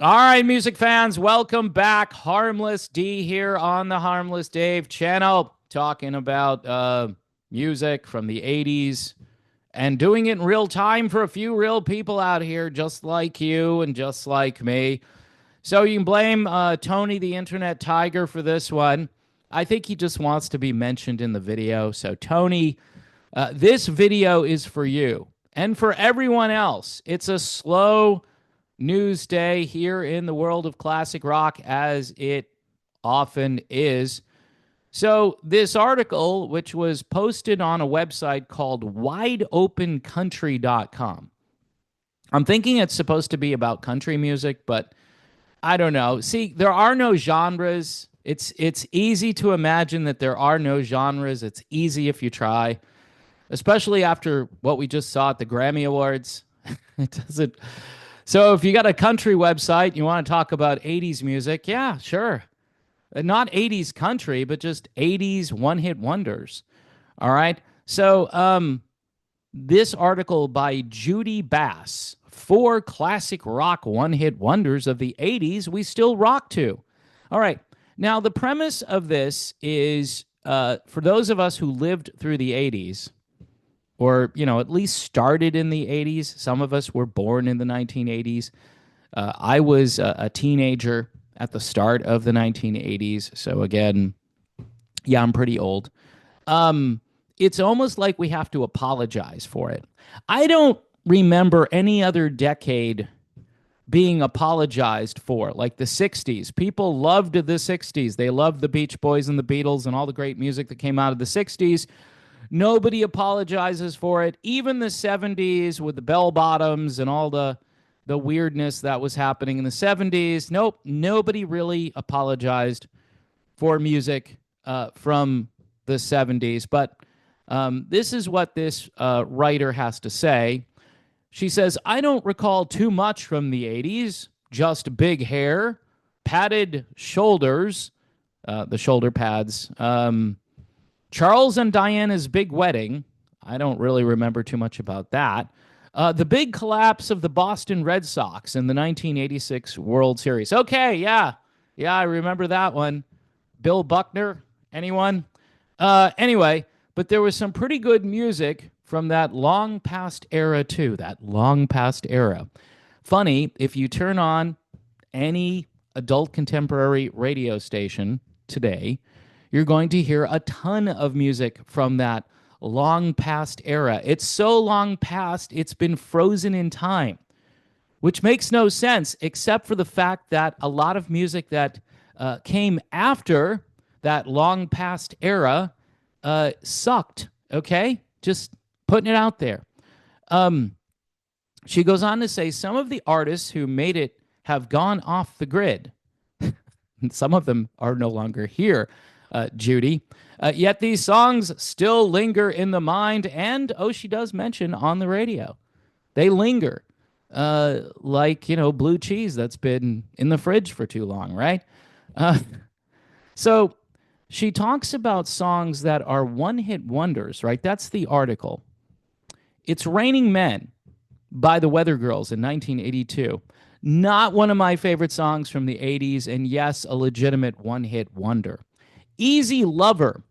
All right, music fans, welcome back. Harmless D here on the Harmless Dave channel, talking about music from the 80s and doing it in real time for a few real people out here, just like you and just like me. So you can blame Tony the Internet Tiger for this one. I think he just wants to be mentioned in the video. So, Tony, this video is for you and for everyone else. It's a slow news day here in the world of classic rock, as it often is. So, this article, which was posted on a website called wideopencountry.com, I'm thinking it's supposed to be about country music, but I don't know. See, there are no genres. It's easy to imagine that there are no genres. It's easy if you try, especially after what we just saw at the Grammy Awards. It doesn't. So if you got a country website, you want to talk about 80s music, yeah, sure. Not 80s country, but just 80s one-hit wonders. All right. So this article by Judy Bass, four classic rock one-hit wonders of the 80s we still rock to. All right. Now, the premise of this is for those of us who lived through the 80s, or, at least started in the 80s. Some of us were born in the 1980s. I was a teenager at the start of the 1980s. So, again, yeah, I'm pretty old. It's almost like we have to apologize for it. I don't remember any other decade being apologized for, like the 60s. People loved the 60s. They loved the Beach Boys and the Beatles and all the great music that came out of the 60s. Nobody apologizes for it. Even the 70s with the bell bottoms and all the weirdness that was happening in the 70s. Nope, nobody really apologized for music from the 70s. But this is what this writer has to say. She says, I don't recall too much from the 80s, just big hair, padded shoulders, the shoulder pads, Charles and Diana's big wedding. I don't really remember too much about that. The big collapse of the Boston Red Sox in the 1986 World Series. Okay, yeah. Yeah, I remember that one. Bill Buckner, anyone? Anyway, but there was some pretty good music from that long past era, too. That long past era. Funny, if you turn on any adult contemporary radio station today, you're going to hear a ton of music from that long past era. It's so long past, it's been frozen in time, which makes no sense except for the fact that a lot of music that came after that long past era sucked. Okay? Just putting it out there. She goes on to say some of the artists who made it have gone off the grid. Some of them are no longer here. Judy. Yet these songs still linger in the mind, and she does mention on the radio. They linger, like blue cheese that's been in the fridge for too long, right? Uh, so she talks about songs that are one-hit wonders, right? That's the article. It's "Raining Men" by the Weather Girls in 1982. Not one of my favorite songs from the 80s, and yes, a legitimate one-hit wonder. "Easy Lover"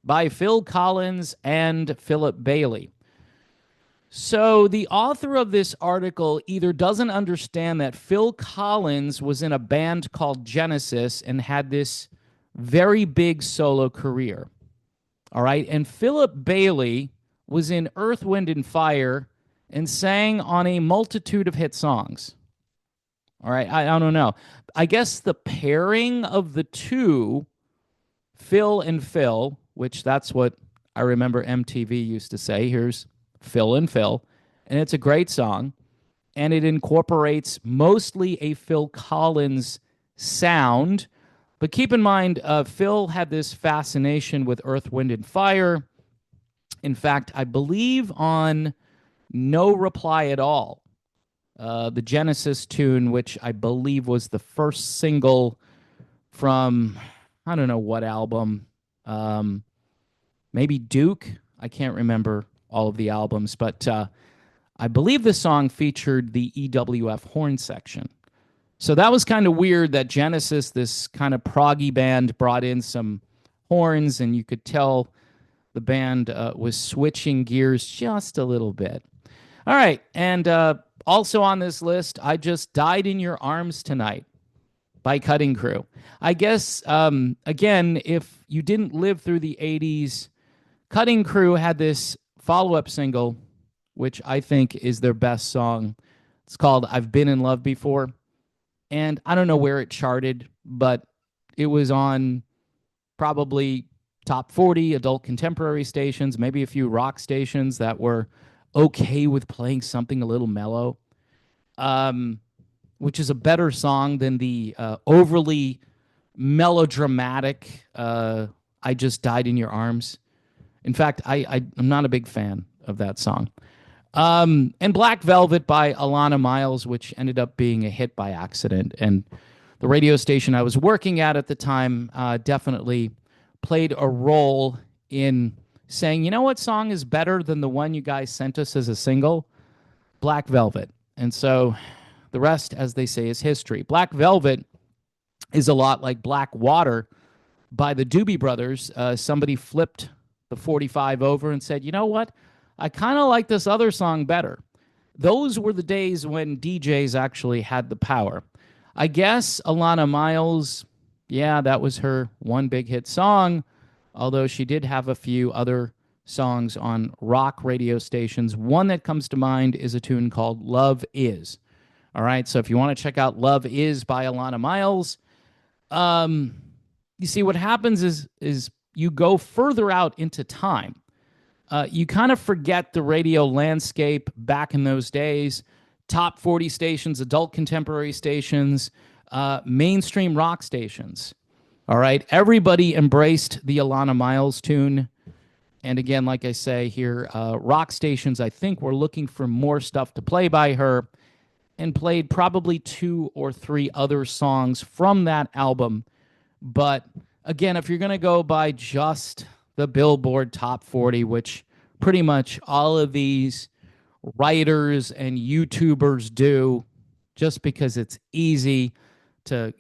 by Phil Collins and Philip Bailey. So the author of this article either doesn't understand that Phil Collins was in a band called Genesis and had this very big solo career. All right. And Philip Bailey was in Earth, Wind, and Fire and sang on a multitude of hit songs. All right. I don't know. I guess the pairing of the two, Phil and Phil, which that's what I remember MTV used to say. Here's Phil and Phil. And it's a great song. And it incorporates mostly a Phil Collins sound. But keep in mind, Phil had this fascination with Earth, Wind, and Fire. In fact, I believe on No Reply at All, the Genesis tune, which I believe was the first single from, I don't know what album, maybe Duke. I can't remember all of the albums, but I believe the song featured the EWF horn section. So that was kind of weird that Genesis, this kind of proggy band, brought in some horns, and you could tell the band was switching gears just a little bit. All right. And also on this list, I Just Died in Your Arms Tonight by Cutting Crew. I guess, again, if you didn't live through the 80s, Cutting Crew had this follow up single, which I think is their best song. It's called I've Been in Love Before. And I don't know where it charted, but it was on probably top 40 adult contemporary stations, maybe a few rock stations that were okay with playing something a little mellow, which is a better song than the overly melodramatic I Just Died in Your Arms. In fact, I'm not a big fan of that song. And Black Velvet by Alana Miles, which ended up being a hit by accident. And the radio station I was working at the time definitely played a role in saying, you know what song is better than the one you guys sent us as a single? Black Velvet. And so the rest, as they say, is history. Black Velvet is a lot like Black Water by the Doobie Brothers. Somebody flipped the 45 over and said, you know what? I kind of like this other song better. Those were the days when DJs actually had the power. I guess Alana Miles, yeah, that was her one big hit song, although she did have a few other songs on rock radio stations. One that comes to mind is a tune called Love Is. All right, so if you want to check out Love Is by Alana Miles, you see what happens is you go further out into time. You kind of forget the radio landscape back in those days. Top 40 stations, adult contemporary stations, mainstream rock stations. All right, everybody embraced the Alana Miles tune. And again, like I say here, rock stations, I think, were looking for more stuff to play by her and played probably 2 or 3 other songs from that album. But again, if you're going to go by just the Billboard Top 40, which pretty much all of these writers and YouTubers do, just because it's easy to,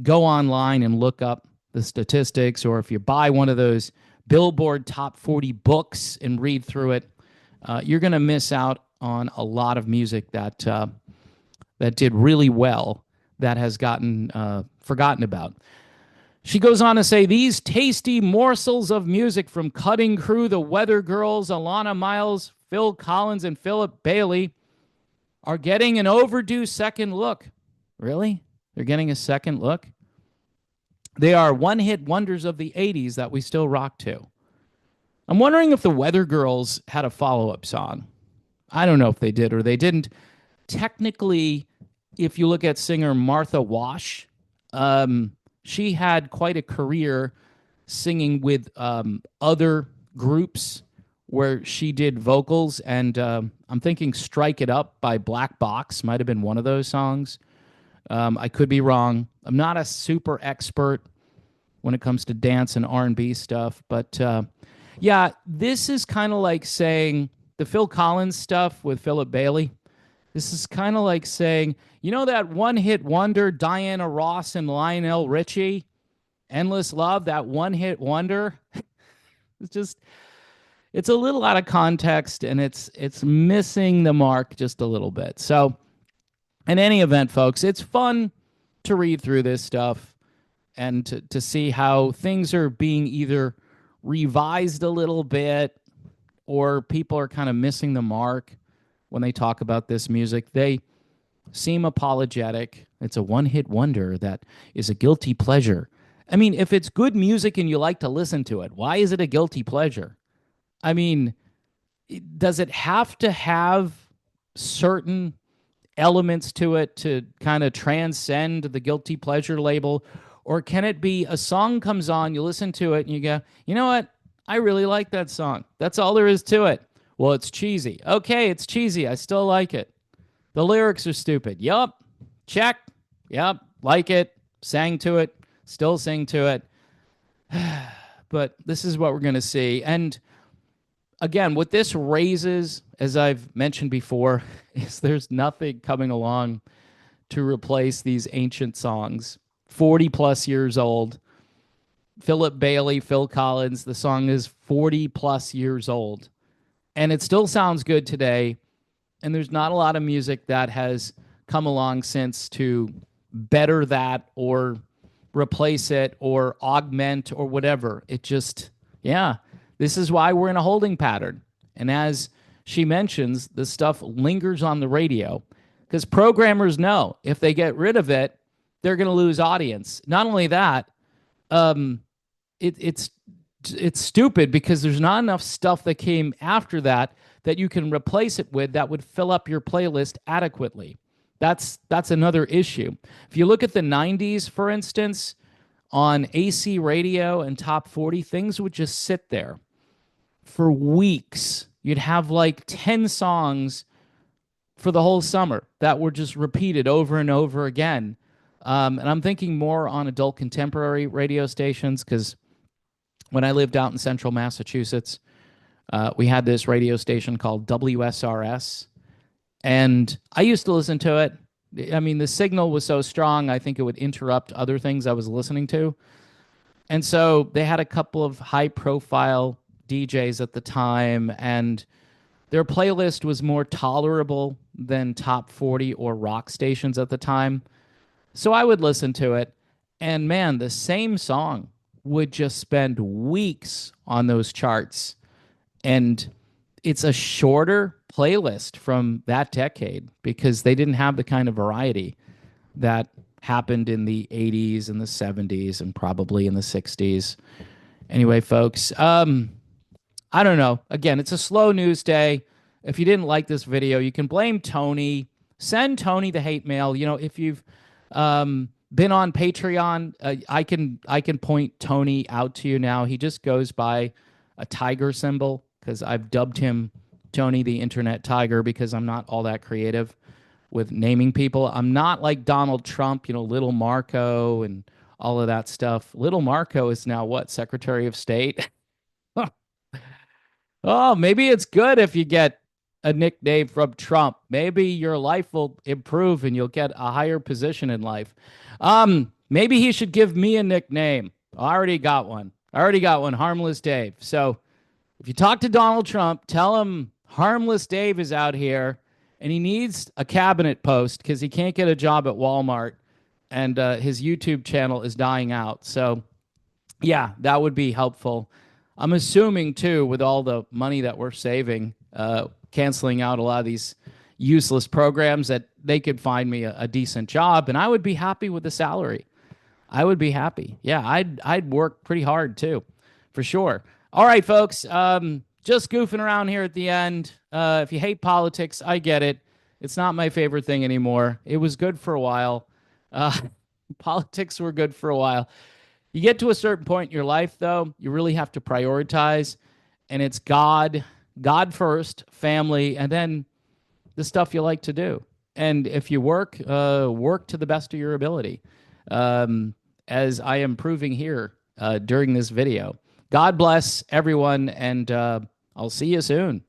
go online and look up the statistics, or if you buy one of those Billboard Top 40 books and read through it, you're going to miss out on a lot of music that did really well that has gotten forgotten about. She goes on to say, these tasty morsels of music from Cutting Crew, the Weather Girls, Alana Miles, Phil Collins, and Philip Bailey are getting an overdue second look. Really? They're getting a second look? They are one-hit wonders of the 80s that we still rock to. I'm wondering if the Weather Girls had a follow-up song. I don't know if they did or they didn't. Technically, if you look at singer Martha Wash, she had quite a career singing with other groups where she did vocals, and I'm thinking Strike It Up by Black Box might have been one of those songs. I could be wrong. I'm not a super expert when it comes to dance and R&B stuff, but yeah, this is kind of like saying the Phil Collins stuff with Philip Bailey. This is kind of like saying, that one-hit wonder, Diana Ross and Lionel Richie, Endless Love, that one-hit wonder? It's a little out of context, and it's missing the mark just a little bit. So, in any event, folks, it's fun to read through this stuff and to see how things are being either revised a little bit or people are kind of missing the mark when they talk about this music. They seem apologetic. It's a one-hit wonder that is a guilty pleasure. I mean, if it's good music and you like to listen to it, why is it a guilty pleasure? I mean, does it have to have certain elements to it to kind of transcend the guilty pleasure label? Or can it be a song comes on, you listen to it, and you go, you know what? I really like that song. That's all there is to it. Well, it's cheesy. Okay, it's cheesy. I still like it. The lyrics are stupid. Yup. Check. Yup. Like it. Sang to it. Still sing to it. But this is what we're going to see. And again, what this raises, as I've mentioned before, is there's nothing coming along to replace these ancient songs, 40 plus years old. Philip Bailey, Phil Collins, the song is 40 plus years old. And it still sounds good today. And there's not a lot of music that has come along since to better that or replace it or augment or whatever. It just, yeah, this is why we're in a holding pattern. And as she mentions, the stuff lingers on the radio because programmers know if they get rid of it, they're going to lose audience. Not only that, um, it's stupid because there's not enough stuff that came after that that you can replace it with that would fill up your playlist adequately. That's another issue. If you look at the 90s, for instance, on AC radio and top 40, things would just sit there for weeks. You'd have like 10 songs for the whole summer that were just repeated over and over again. And I'm thinking more on adult contemporary radio stations because when I lived out in central Massachusetts, we had this radio station called WSRS, and I used to listen to it. I mean, the signal was so strong, I think it would interrupt other things I was listening to. And so they had a couple of high profile DJs at the time, and their playlist was more tolerable than top 40 or rock stations at the time. So I would listen to it, and man, the same song would just spend weeks on those charts. And it's a shorter playlist from that decade because they didn't have the kind of variety that happened in the 80s and the 70s and probably in the 60s. Anyway, folks, I don't know. Again, it's a slow news day. If you didn't like this video, you can blame Tony. Send Tony the hate mail. You know, if you've been on Patreon, I can point Tony out to you now. He just goes by a tiger symbol because I've dubbed him Tony the Internet Tiger because I'm not all that creative with naming people. I'm not like Donald Trump, you know, Little Marco and all of that stuff. Little Marco is now what, Secretary of State? Oh, maybe it's good if you get a nickname from Trump. Maybe your life will improve and you'll get a higher position in life. Maybe he should give me a nickname. I already got one. Harmless Dave. So if you talk to Donald Trump, tell him Harmless Dave is out here and he needs a cabinet post because he can't get a job at Walmart and his YouTube channel is dying out. So yeah, that would be helpful. I'm assuming too, with all the money that we're saving, canceling out a lot of these useless programs, that they could find me a decent job and I would be happy with the salary. I would be happy. Yeah, I'd work pretty hard too, for sure. All right, folks. Just goofing around here at the end. If you hate politics, I get it. It's not my favorite thing anymore. It was good for a while. Politics were good for a while. You get to a certain point in your life, though, you really have to prioritize, and it's God first, family, and then the stuff you like to do. And if you work to the best of your ability, as I am proving here during this video. God bless everyone, and I'll see you soon.